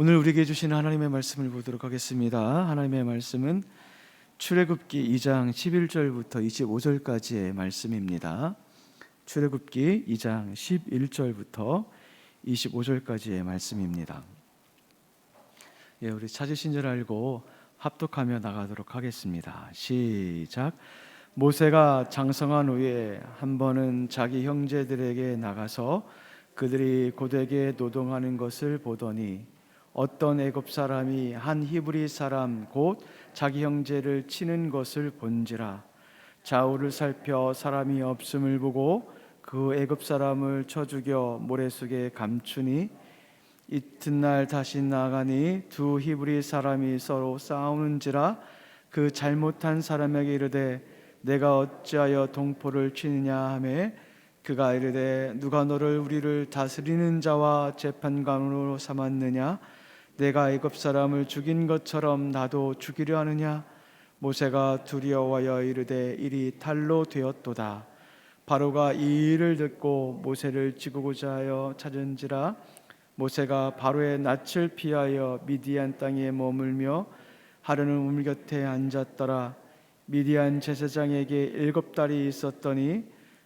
오늘 우리에게 주시는 하나님의 말씀을 보도록 하겠습니다. 하나님의 말씀은 출애굽기 2장 11절부터 25절까지의 말씀입니다. 출애굽기 2장 11절부터 25절까지의 말씀입니다. 우리 찾으신 줄 알고 합독하며 나가도록 하겠습니다. 시작. 모세가 장성한 후에 한 번은 자기 형제들에게 나가서 그들이 고되게 노동하는 것을 보더니 어떤 애굽 사람이 한 히브리 사람 곧 자기 형제를 치는 것을 본지라. 좌우를 살펴 사람이 없음을 보고 그 애굽 사람을 쳐 죽여 모래 속에 감추니 이튿날 다시 나가니 두 히브리 사람이 서로 싸우는지라. 그 잘못한 사람에게 이르되 내가 어찌하여 동포를 치느냐 하매 그가 이르되 누가 너를 우리를 다스리는 자와 재판관으로 삼았느냐? 내가 애굽 사람을 죽인 것처럼 나도 죽이려 하느냐? 모세가 두려워하여 이르되 일이 탈로 되었도다. 바로가 이 일을 듣고 모세를 죽이고자 하여 찾은지라. 모세가 바로의 낯을 피하여 미디안 땅에 머물며 하루는 우물 곁에 앉았더라. 미디안 제사장에게 7달이 있었더니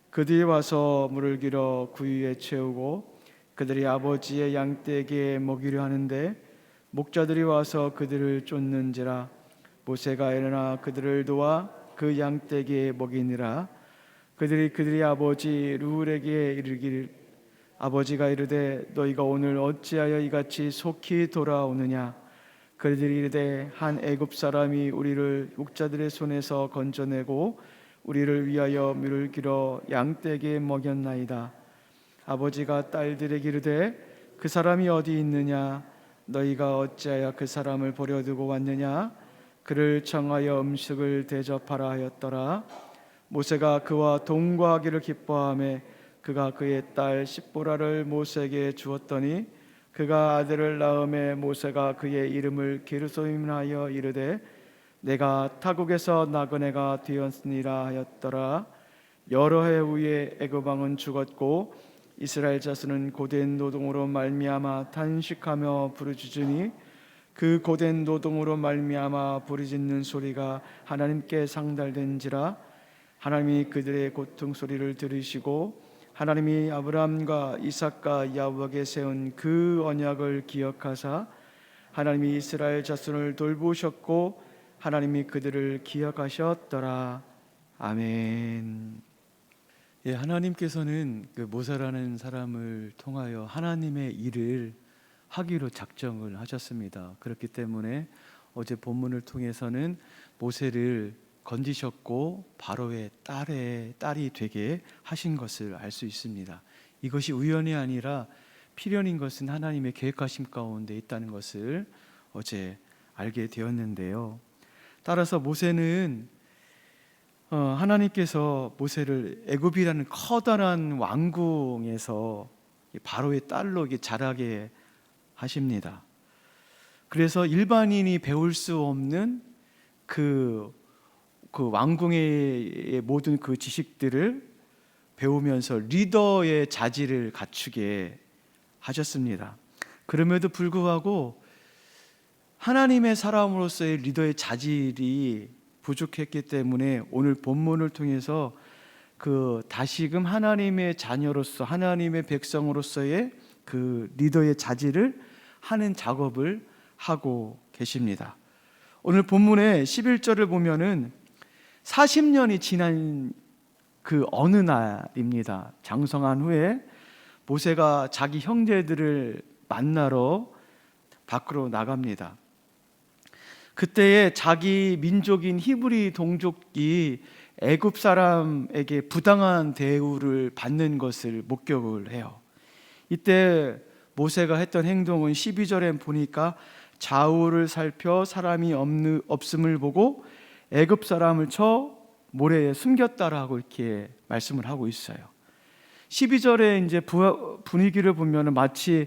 그들이 와서 물을 길어 구유에 채우고 그들이 아버지의 양떼에게 먹이려 하는데 목자들이 와서 그들을 쫓는지라. 모세가 일어나 그들을 도와 그 양떼에게 먹이니라. 그들이 아버지 르울에게 이르기를 아버지가 이르되 너희가 오늘 어찌하여 이같이 속히 돌아오느냐? 그들이 이르되 한 애굽 사람이 우리를 목자들의 손에서 건져내고 우리를 위하여 물을 길어 양떼에게 먹였나이다. 아버지가 딸들에게 이르되 그 사람이 어디 있느냐? 너희가 어찌하여 그 사람을 버려두고 왔느냐? 그를 청하여 음식을 대접하라 하였더라. 모세가 그와 동거하기를 기뻐하며 그가 그의 딸 십보라를 모세에게 주었더니 그가 아들을 낳음에 모세가 그의 이름을 게르솜이라 하여 이르되 내가 타국에서 나그네가 되었으니라 하였더라. 여러 해 후에 애굽 왕은 죽었고 이스라엘 자손은 고된 노동으로 말미암아 탄식하며 부르짖으니 그 고된 노동으로 말미암아 부르짖는 소리가 하나님께 상달된지라. 하나님이 그들의 고통 소리를 들으시고 하나님이 아브라함과 이삭과 야곱에게 세운 그 언약을 기억하사 하나님이 이스라엘 자손을 돌보셨고 하나님이 그들을 기억하셨더라. 아멘. 하나님께서는 그 모세라는 사람을 통하여 하나님의 일을 하기로 작정을 하셨습니다. 그렇기 때문에 어제 본문을 통해서는 모세를 건지셨고 바로의 딸이 되게 하신 것을 알 수 있습니다. 이것이 우연이 아니라 필연인 것은 하나님의 계획하심 가운데 있다는 것을 어제 알게 되었는데요. 따라서 모세는 하나님께서 모세를 애굽이라는 커다란 왕궁에서 바로의 딸로 자라게 하십니다. 그래서 일반인이 배울 수 없는 그 왕궁의 모든 그 지식들을 배우면서 리더의 자질을 갖추게 하셨습니다. 그럼에도 불구하고 하나님의 사람으로서의 리더의 자질이 부족했기 때문에 오늘 본문을 통해서 다시금 하나님의 자녀로서 하나님의 백성으로서의 그 리더의 자질을 하는 작업을 하고 계십니다. 오늘 본문의 11절을 보면은 40년이 지난 그 어느 날입니다. 장성한 후에 모세가 자기 형제들을 만나러 밖으로 나갑니다. 그때에 자기 민족인 히브리 동족이 애굽 사람에게 부당한 대우를 받는 것을 목격을 해요. 이때 모세가 했던 행동은 12절에 보니까 좌우를 살펴 사람이 없음을 보고 애굽 사람을 쳐 모래에 숨겼다라고 이렇게 말씀을 하고 있어요. 12절에 이제 분위기를 보면 마치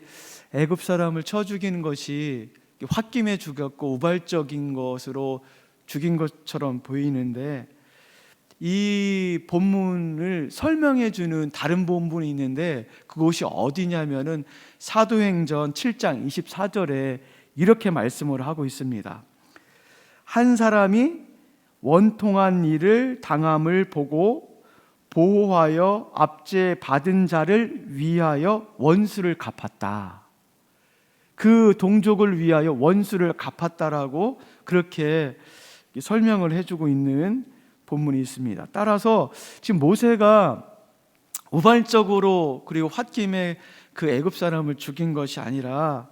애굽 사람을 쳐 죽이는 것이 홧김에 죽였고 우발적인 것으로 죽인 것처럼 보이는데 이 본문을 설명해 주는 다른 본문이 있는데 그곳이 어디냐면은 사도행전 7장 24절에 이렇게 말씀을 하고 있습니다. 한 사람이 원통한 일을 당함을 보고 보호하여 압제 받은 자를 위하여 원수를 갚았다. 그 동족을 위하여 원수를 갚았다라고 그렇게 설명을 해주고 있는 본문이 있습니다. 따라서 지금 모세가 우발적으로 그리고 홧김에 그 애굽 사람을 죽인 것이 아니라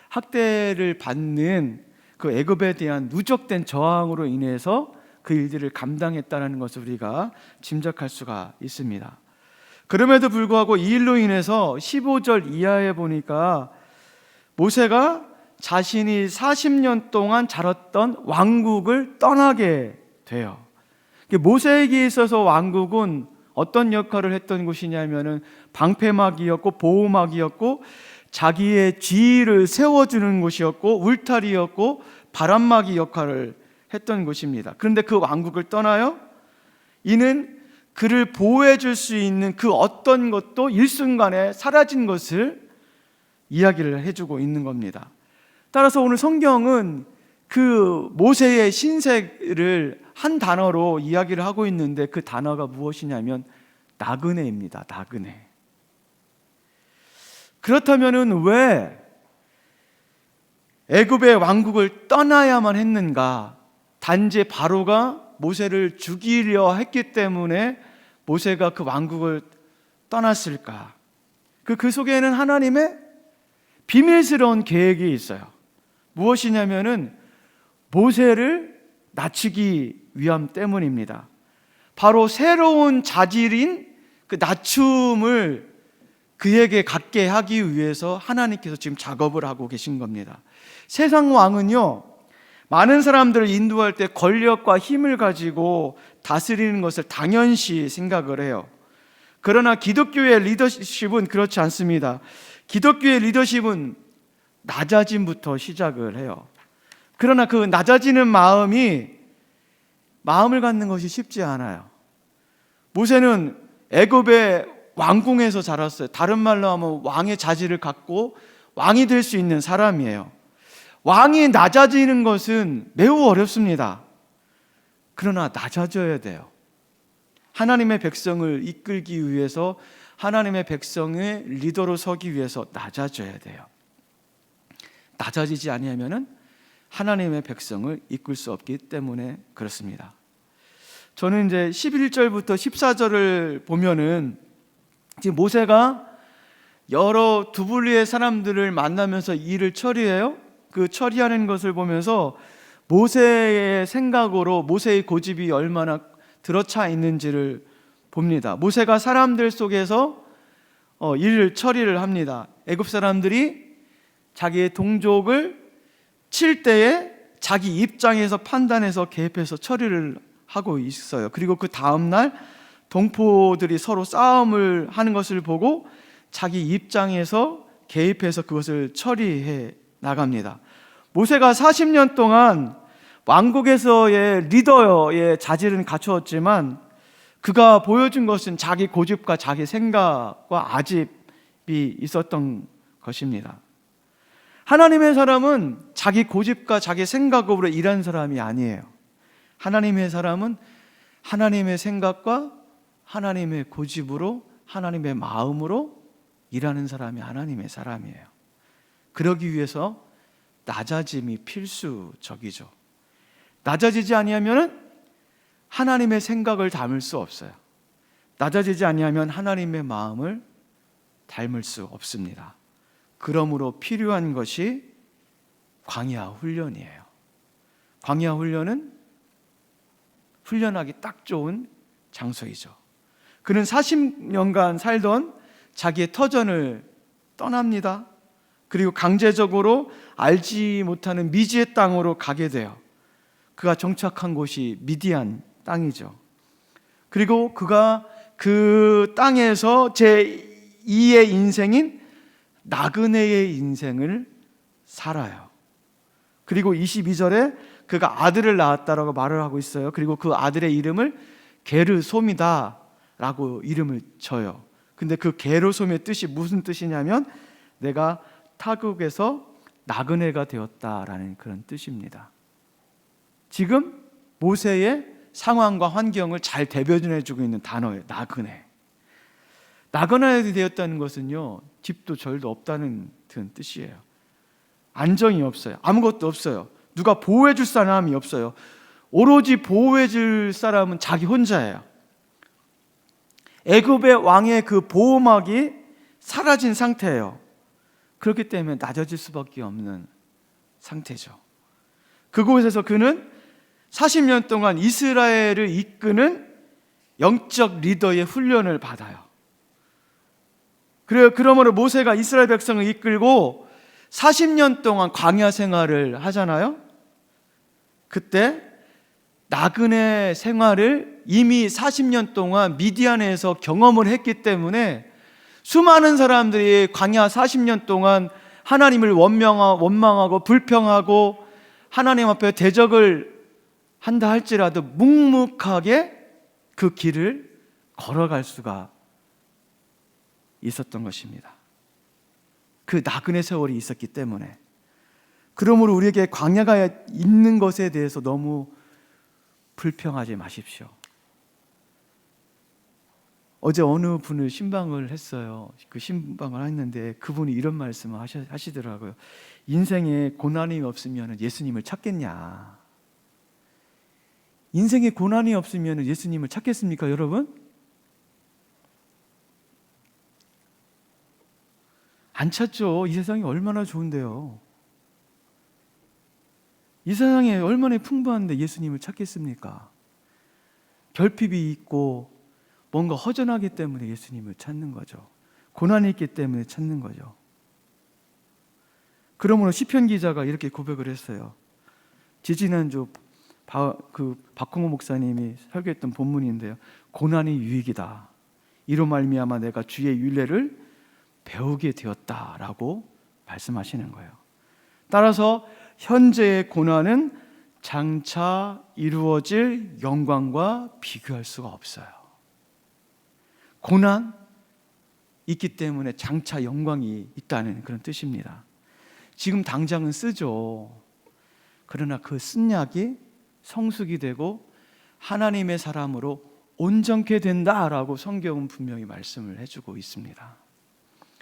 학대를 받는 그 애굽에 대한 누적된 저항으로 인해서 그 일들을 감당했다는 것을 우리가 짐작할 수가 있습니다. 그럼에도 불구하고 이 일로 인해서 15절 이하에 보니까 모세가 자신이 40년 동안 자랐던 왕국을 떠나게 돼요. 모세에게 있어서 왕국은 어떤 역할을 했던 곳이냐면은 방패막이었고 보호막이었고 자기의 지위를 세워주는 곳이었고 울타리였고 바람막이 역할을 했던 곳입니다. 그런데 그 왕국을 떠나요. 이는 그를 보호해 줄 수 있는 그 어떤 것도 일순간에 사라진 것을 이야기를 해주고 있는 겁니다. 따라서 오늘 성경은 그 모세의 신세를 한 단어로 이야기를 하고 있는데 그 단어가 무엇이냐면 나그네입니다. 나그네. 그렇다면은 왜 애굽의 왕국을 떠나야만 했는가? 단지 바로가 모세를 죽이려 했기 때문에 모세가 그 왕국을 떠났을까? 그 속에는 하나님의 비밀스러운 계획이 있어요. 무엇이냐면은 모세를 낮추기 위함 때문입니다. 바로 새로운 자질인 그 낮춤을 그에게 갖게 하기 위해서 하나님께서 지금 작업을 하고 계신 겁니다. 세상 왕은요, 많은 사람들을 인도할 때 권력과 힘을 가지고 다스리는 것을 당연시 생각을 해요. 그러나 기독교의 리더십은 그렇지 않습니다. 기독교의 리더십은 낮아짐부터 시작을 해요. 그러나 그 낮아지는 마음을 갖는 것이 쉽지 않아요. 모세는 애굽의 왕궁에서 자랐어요. 다른 말로 하면 왕의 자질을 갖고 왕이 될 수 있는 사람이에요. 왕이 낮아지는 것은 매우 어렵습니다. 그러나 낮아져야 돼요. 하나님의 백성을 이끌기 위해서, 하나님의 백성의 리더로 서기 위해서 낮아져야 돼요. 낮아지지 아니하면은 하나님의 백성을 이끌 수 없기 때문에 그렇습니다. 저는 이제 11절부터 14절을 보면은 지금 모세가 여러 두 분리의 사람들을 만나면서 일을 처리해요. 그 처리하는 것을 보면서 모세의 생각으로 모세의 고집이 얼마나 들어차 있는지를 봅니다. 모세가 사람들 속에서 일을 처리를 합니다. 애굽 사람들이 자기의 동족을 칠 때에 자기 입장에서 판단해서 개입해서 처리를 하고 있어요. 그리고 그 다음날 동포들이 서로 싸움을 하는 것을 보고 자기 입장에서 개입해서 그것을 처리해 나갑니다. 모세가 40년 동안 왕국에서의 리더의 자질은 갖추었지만 그가 보여준 것은 자기 고집과 자기 생각과 아집이 있었던 것입니다. 하나님의 사람은 자기 고집과 자기 생각으로 일하는 사람이 아니에요. 하나님의 사람은 하나님의 생각과 하나님의 고집으로, 하나님의 마음으로 일하는 사람이 하나님의 사람이에요. 그러기 위해서 낮아짐이 필수적이죠. 낮아지지 아니하면 하나님의 생각을 담을 수 없어요. 낮아지지 아니하면 하나님의 마음을 닮을 수 없습니다. 그러므로 필요한 것이 광야 훈련이에요. 광야 훈련은 훈련하기 딱 좋은 장소이죠. 그는 40년간 살던 자기의 터전을 떠납니다. 그리고 강제적으로 알지 못하는 미지의 땅으로 가게 돼요. 그가 정착한 곳이 미디안 땅이죠. 그리고 그가 그 땅에서 제2의 인생인 나그네의 인생을 살아요. 그리고 22절에 그가 아들을 낳았다라고 말을 하고 있어요. 그리고 그 아들의 이름을 게르솜이다라고 이름을 줘요. 근데 그 게르솜의 뜻이 무슨 뜻이냐면 내가 타국에서 나그네가 되었다라는 그런 뜻입니다. 지금 모세의 상황과 환경을 잘 대변해주고 있는 단어예요. 나그네. 나그네가 되었다는 것은요, 집도 절도 없다는 그런 뜻이에요. 안정이 없어요. 아무것도 없어요. 누가 보호해줄 사람이 없어요. 오로지 보호해줄 사람은 자기 혼자예요. 애굽의 왕의 그 보호막이 사라진 상태예요. 그렇기 때문에 낮아질 수밖에 없는 상태죠. 그곳에서 그는 40년 동안 이스라엘을 이끄는 영적 리더의 훈련을 받아요. 그러므로 모세가 이스라엘 백성을 이끌고 40년 동안 광야 생활을 하잖아요. 그때 나그네 생활을 이미 40년 동안 미디안에서 경험을 했기 때문에 수많은 사람들이 광야 40년 동안 하나님을 원망하고 불평하고 하나님 앞에 대적을 한다 할지라도 묵묵하게 그 길을 걸어갈 수가 있었던 것입니다. 그 나그네 세월이 있었기 때문에. 그러므로 우리에게 광야가 있는 것에 대해서 너무 불평하지 마십시오. 어제 어느 분을 신방을 했어요. 그 신방을 했는데 그분이 이런 말씀을 하시더라고요. 인생에 고난이 없으면 예수님을 찾겠냐? 인생에 고난이 없으면 예수님을 찾겠습니까, 여러분? 안 찾죠. 이 세상이 얼마나 좋은데요. 이 세상에 얼마나 풍부한데 예수님을 찾겠습니까? 결핍이 있고 뭔가 허전하기 때문에 예수님을 찾는 거죠. 고난이 있기 때문에 찾는 거죠. 그러므로 시편 기자가 이렇게 고백을 했어요. 지지난주 박홍호 목사님이 설교했던 본문인데요. 고난이 유익이다. 이로 말미암아 내가 주의 율례를 배우게 되었다라고 말씀하시는 거예요. 따라서 현재의 고난은 장차 이루어질 영광과 비교할 수가 없어요. 고난 있기 때문에 장차 영광이 있다는 그런 뜻입니다. 지금 당장은 쓰죠. 그러나 그 쓴 약이 성숙이 되고 하나님의 사람으로 온전케 된다라고 성경은 분명히 말씀을 해주고 있습니다.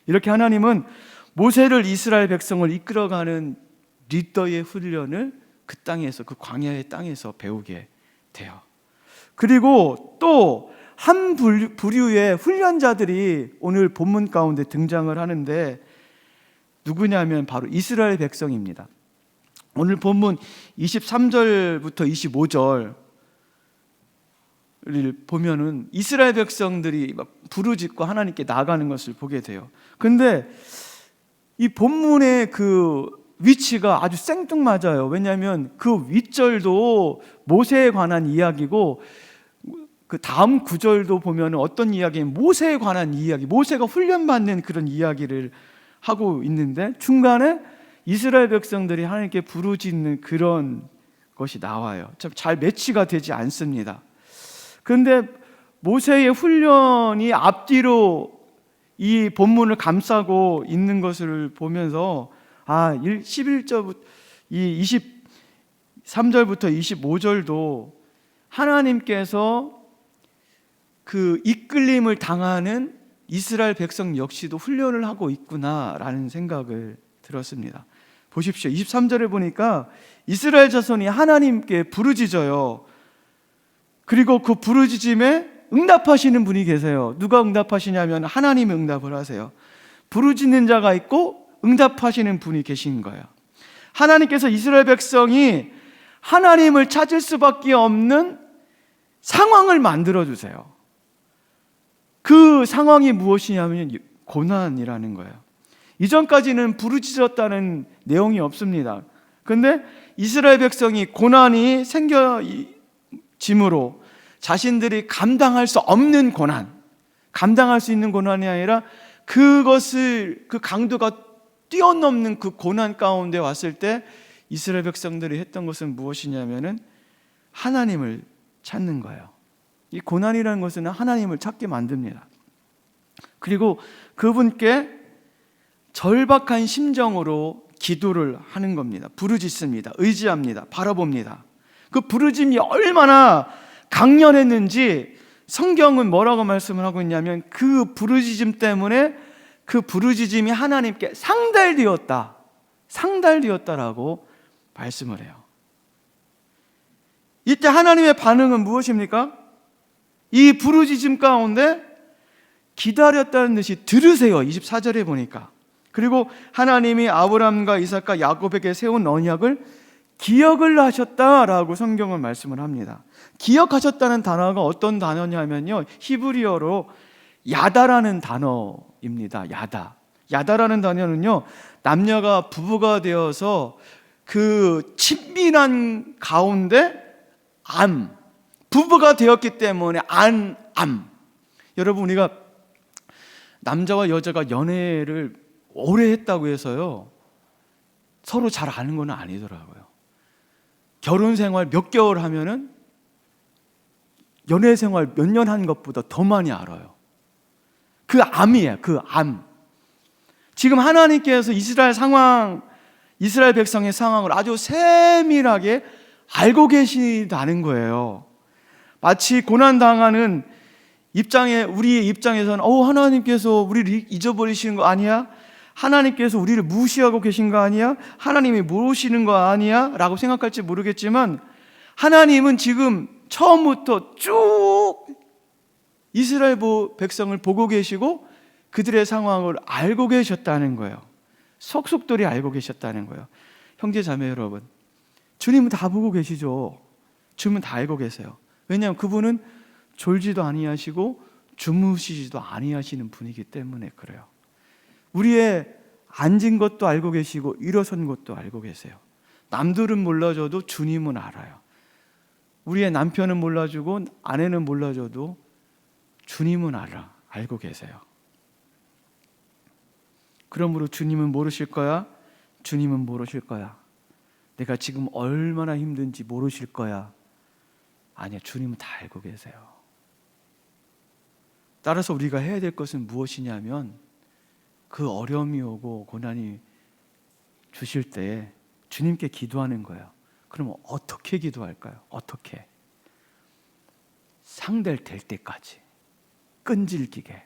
이렇게 하나님은 모세를 이스라엘 백성을 이끌어가는 리더의 훈련을 그 땅에서, 그 광야의 땅에서 배우게 돼요. 그리고 또 한 부류의 훈련자들이 오늘 본문 가운데 등장을 하는데 누구냐면 바로 이스라엘 백성입니다. 오늘 본문 23절부터 25절을 보면은 이스라엘 백성들이 막 부르짖고 하나님께 나가는 것을 보게 돼요. 근데 이 본문의 그 위치가 아주 생뚱맞아요. 왜냐하면 그 윗절도 모세에 관한 이야기고 그 다음 구절도 보면 어떤 이야기는 모세에 관한 이야기, 모세가 훈련받는 그런 이야기를 하고 있는데 중간에 이스라엘 백성들이 하나님께 부르짖는 그런 것이 나와요. 참 잘 매치가 되지 않습니다. 그런데 모세의 훈련이 앞뒤로 이 본문을 감싸고 있는 것을 보면서 11절부터 23절부터 25절도 하나님께서 그 이끌림을 당하는 이스라엘 백성 역시도 훈련을 하고 있구나라는 생각을 들었습니다. 보십시오. 23절에 보니까 이스라엘 자손이 하나님께 부르짖어요. 그리고 그 부르짖음에 응답하시는 분이 계세요. 누가 응답하시냐면 하나님이 응답을 하세요. 부르짖는 자가 있고 응답하시는 분이 계신 거예요. 하나님께서 이스라엘 백성이 하나님을 찾을 수밖에 없는 상황을 만들어 주세요. 그 상황이 무엇이냐면 고난이라는 거예요. 이전까지는 부르짖었다는 내용이 없습니다. 그런데 이스라엘 백성이 고난이 생겨짐으로 자신들이 감당할 수 없는 고난, 감당할 수 있는 고난이 아니라 그 강도가 뛰어넘는 그 고난 가운데 왔을 때 이스라엘 백성들이 했던 것은 무엇이냐면은 하나님을 찾는 거예요. 이 고난이라는 것은 하나님을 찾게 만듭니다. 그리고 그분께 절박한 심정으로 기도를 하는 겁니다. 부르짖습니다. 의지합니다. 바라봅니다. 그 부르짖음이 얼마나 강렬했는지 성경은 뭐라고 말씀을 하고 있냐면, 그 부르짖음 때문에 그 부르짖음이 하나님께 상달되었다라고 말씀을 해요. 이때 하나님의 반응은 무엇입니까? 이 부르짖음 가운데 기다렸다는 듯이 들으세요. 24절에 보니까. 그리고 하나님이 아브라함과 이삭과 야곱에게 세운 언약을 기억을 하셨다라고 성경은 말씀을 합니다. 기억하셨다는 단어가 어떤 단어냐면요, 히브리어로 야다라는 단어입니다. 야다라는 단어는요, 남녀가 부부가 되어서 그 친밀한 가운데 부부가 되었기 때문에 여러분, 우리가 남자와 여자가 연애를 오래 했다고 해서요 서로 잘 아는 건 아니더라고요. 결혼 생활 몇 개월 하면은 연애 생활 몇 년 한 것보다 더 많이 알아요. 그 암이에요. 그 암. 지금 하나님께서 이스라엘 백성의 상황을 아주 세밀하게 알고 계시다는 거예요. 마치 고난당하는 우리의 입장에서는 하나님께서 우리를 잊어버리시는 거 아니야? 하나님께서 우리를 무시하고 계신 거 아니야? 하나님이 모르시는 거 아니야? 라고 생각할지 모르겠지만, 하나님은 지금 처음부터 쭉 이스라엘 백성을 보고 계시고 그들의 상황을 알고 계셨다는 거예요. 속속들이 알고 계셨다는 거예요. 형제 자매 여러분, 주님은 다 보고 계시죠. 주님은 다 알고 계세요. 왜냐하면 그분은 졸지도 아니하시고 주무시지도 아니하시는 분이기 때문에 그래요. 우리의 앉은 것도 알고 계시고 일어선 것도 알고 계세요. 남들은 몰라줘도 주님은 알아요. 우리의 남편은 몰라주고 아내는 몰라줘도 주님은 알고 계세요. 그러므로 주님은 모르실 거야? 주님은 모르실 거야. 내가 지금 얼마나 힘든지 모르실 거야? 아니야, 주님은 다 알고 계세요. 따라서 우리가 해야 될 것은 무엇이냐면, 그 어려움이 오고 고난이 주실 때 주님께 기도하는 거예요. 그러면 어떻게 기도할까요? 어떻게? 상달될 때까지 끈질기게,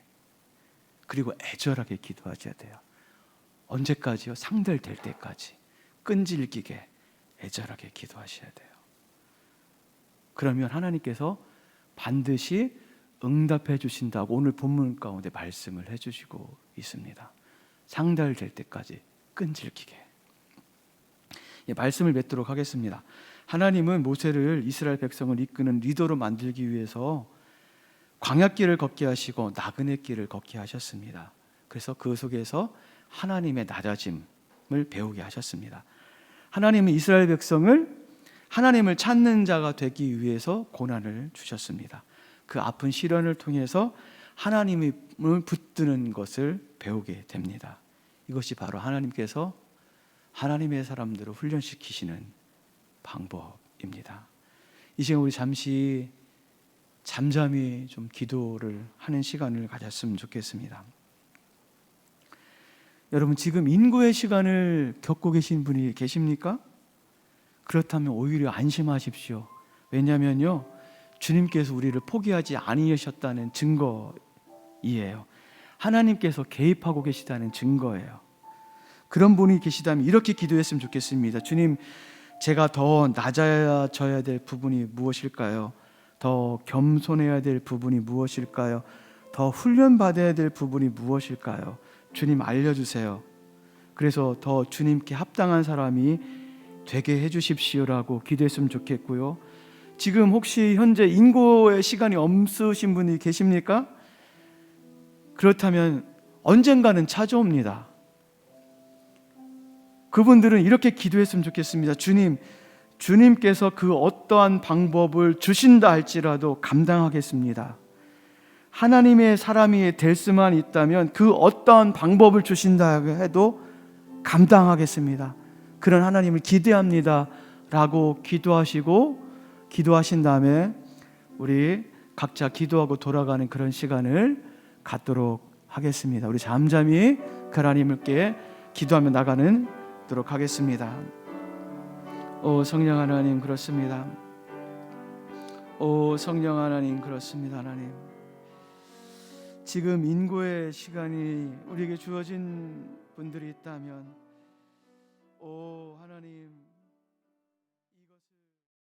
그리고 애절하게 기도하셔야 돼요. 언제까지요? 상달될 때까지 끈질기게 애절하게 기도하셔야 돼요. 그러면 하나님께서 반드시 응답해 주신다고 오늘 본문 가운데 말씀을 해주시고 있습니다. 상달될 때까지 끈질기게. 말씀을 맺도록 하겠습니다. 하나님은 모세를 이스라엘 백성을 이끄는 리더로 만들기 위해서 광야길을 걷게 하시고 나그네 길을 걷게 하셨습니다. 그래서 그 속에서 하나님의 낮아짐을 배우게 하셨습니다. 하나님은 이스라엘 백성을 하나님을 찾는 자가 되기 위해서 고난을 주셨습니다. 그 아픈 시련을 통해서 하나님을 붙드는 것을 배우게 됩니다. 이것이 바로 하나님께서 하나님의 사람들을 훈련시키시는 방법입니다. 이 시간 우리 잠시 잠잠히 좀 기도를 하는 시간을 가졌으면 좋겠습니다. 여러분, 지금 인고의 시간을 겪고 계신 분이 계십니까? 그렇다면 오히려 안심하십시오. 왜냐하면요, 주님께서 우리를 포기하지 아니하셨다는 증거이에요. 하나님께서 개입하고 계시다는 증거예요. 그런 분이 계시다면 이렇게 기도했으면 좋겠습니다. 주님, 제가 더 낮아져야 될 부분이 무엇일까요? 더 겸손해야 될 부분이 무엇일까요? 더 훈련받아야 될 부분이 무엇일까요? 주님, 알려주세요. 그래서 더 주님께 합당한 사람이 되게 해주십시오라고 기도했으면 좋겠고요. 지금 혹시 현재 인고의 시간이 없으신 분이 계십니까? 그렇다면 언젠가는 찾아옵니다. 그분들은 이렇게 기도했으면 좋겠습니다. 주님께서 그 어떠한 방법을 주신다 할지라도 감당하겠습니다. 하나님의 사람이 될 수만 있다면 그 어떠한 방법을 주신다 해도 감당하겠습니다. 그런 하나님을 기대합니다 라고 기도하신 다음에 우리 각자 기도하고 돌아가는 그런 시간을 갖도록 하겠습니다. 우리 잠잠히 하나님께 기도하며 나가도록 하겠습니다. 오 성령 하나님, 그렇습니다. 오 성령 하나님, 그렇습니다. 하나님, 지금 인고의 시간이 우리에게 주어진 분들이 있다면 오 하나님,